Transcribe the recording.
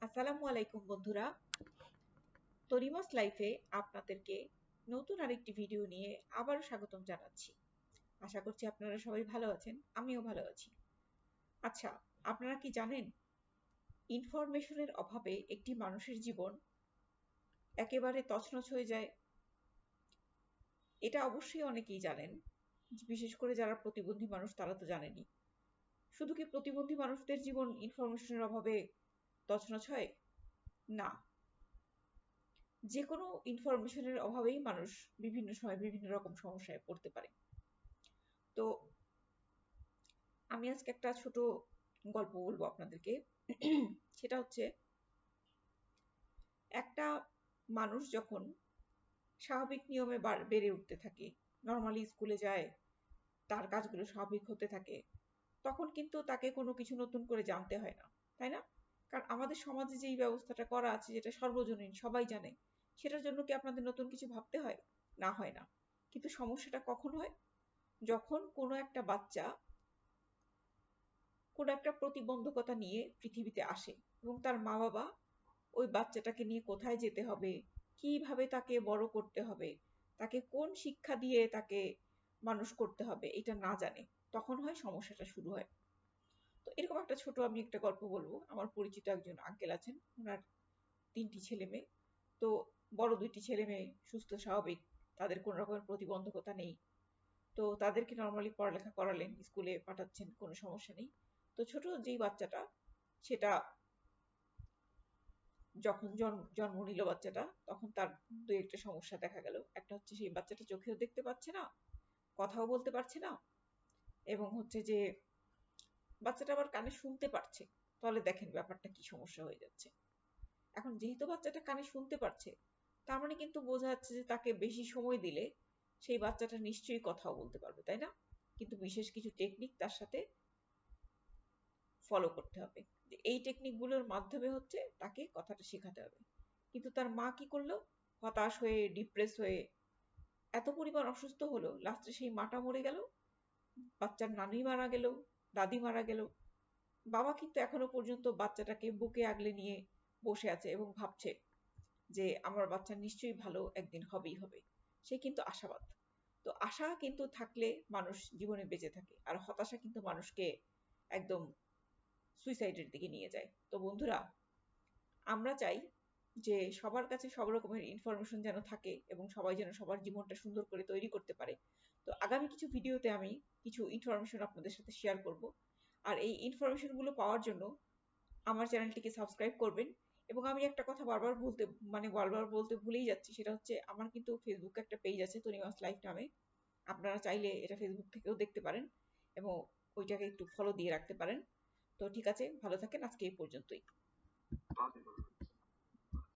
আসসালামু আলাইকুম বন্ধুরা, তরিমাস লাইফে আপনাদেরকে নতুন আরেকটি ভিডিও নিয়ে আবারও স্বাগতম জানাচ্ছি। আশা করছি আপনারা সবাই ভালো আছেন, আমিও ভালো আছি। আচ্ছা, আপনারা কি জানেন ইনফরমেশনের অভাবে একটি মানুষের জীবন একেবারে তছনছ হয়ে যায়? এটা অবশ্যই অনেকেই জানেন, বিশেষ করে যারা প্রতিবন্ধী মানুষ তারা তো জানেনই। শুধু কি প্রতিবন্ধী মানুষদের জীবন ইনফরমেশনের অভাবে তছনছ হয়? না, যে কোনো ইনফরমেশনের অভাবেই মানুষ বিভিন্ন সময় বিভিন্ন রকম সমস্যায় পড়তে পারে। তো আমি আজকে একটা ছোট গল্প বলবো আপনাদেরকে। সেটা হচ্ছে, একটা মানুষ যখন স্বাভাবিক নিয়মে বেড়ে উঠতে থাকে, নর্মালি স্কুলে যায়, তার কাজগুলো স্বাভাবিক হতে থাকে, তখন কিন্তু তাকে কোনো কিছু নতুন করে জানতে হয় না, তাই না? কারণ আমাদের সমাজে যেই ব্যবস্থাটা করা আছে, যেটা সর্বজনীন, সবাই জানে, সেটার জন্য কি আপনাদের নতুন কিছু ভাবতে হয়? না, হয় না। কিন্তু সমস্যাটা কখন হয়? যখন কোনো একটা বাচ্চা কোনো একটা প্রতিবন্ধকতা নিয়ে পৃথিবীতে আসে এবং তার মা বাবা ওই বাচ্চাটাকে নিয়ে কোথায় যেতে হবে, কিভাবে তাকে বড় করতে হবে, তাকে কোন শিক্ষা দিয়ে তাকে মানুষ করতে হবে, এটা না জানে, তখন হয় সমস্যাটা শুরু হয়। তো এরকম একটা ছোট আমি একটা গল্প বলবো। আমার পরিচিত একজন আঙ্কেল আছেন, ওনার ৩টি ছেলে মেয়ে। তো বড় ২টি ছেলে মেয়ে সুস্থ স্বাভাবিক, তাদের কোনো রকমের প্রতিবন্ধকতা নেই। তো তাদেরকে নরমালি পড়ালেখা করালেন, স্কুলে পাঠাচ্ছেন, কোনো সমস্যা নেই। তো ছোট যেই বাচ্চাটা, সেটা যখন জন্ম নিল বাচ্চাটা, তখন তার ২-১টা সমস্যা দেখা গেল। একটা হচ্ছে, সেই বাচ্চাটা চোখেও দেখতে পাচ্ছে না, কথাও বলতে পারছে না, এবং হচ্ছে যে বাচ্চাটা আবার কানে শুনতে পারছে। তাহলে দেখেন ব্যাপারটা কি সমস্যা হয়ে যাচ্ছে। এখন যেহেতু বাচ্চাটা কানে শুনতে পারছে, তার মানে কিন্তু বোঝা যাচ্ছে যে তাকে বেশি সময় দিলে সেই বাচ্চাটা নিশ্চয়ই কথাও বলতে পারবে, তাই না? কিন্তু বিশেষ কিছু টেকনিক তার সাথে ফলো করতে হবে। যে এই টেকনিকগুলোর মাধ্যমে হচ্ছে তাকে কথাটা শেখাতে হবে। কিন্তু তার মা কি করলো? হতাশ হয়ে, ডিপ্রেস হয়ে এত পরিমাণ অসুস্থ হলো, লাস্টে সেই মাটা মরে গেল, বাচ্চার নানি মারা গেল, দাদি মারা গেল। বাবা কিন্তু এখনো পর্যন্ত বাচ্চাটাকে বুকে আগলে নিয়ে বসে আছে এবং ভাবছে যে আমার বাচ্চা নিশ্চয়ই ভালো একদিন হবেই হবে। সে কিন্তু আশাবাদ। তো আশা কিন্তু থাকলে মানুষ জীবনে বেঁচে থাকে, আর হতাশা কিন্তু মানুষকে একদম সুইসাইডের দিকে নিয়ে যায়। তো বন্ধুরা, আমরা চাই যে সবার কাছে সব রকমের ইনফরমেশন যেন থাকে এবং সবাই যেন সবার জীবনটা সুন্দর করে তৈরি করতে পারে। তো আগামী কিছু ভিডিওতে আমি কিছু ইনফরমেশন আপনাদের সাথে শেয়ার করব। আর এই ইনফরমেশনগুলো পাওয়ার জন্য আমার চ্যানেলটিকে সাবস্ক্রাইব করবেন। এবং আমি একটা কথা বারবার বলতে ভুলেই যাচ্ছি, সেটা হচ্ছে আমার কিন্তু ফেসবুকে একটা পেজ আছে, তনিমাস লাইফ নামে। আপনারা চাইলে এটা ফেসবুক থেকেও দেখতে পারেন এবং ওইটাকে একটু ফলো দিয়ে রাখতে পারেন। তো ঠিক আছে, ভালো থাকেন, আজকে এই পর্যন্তই।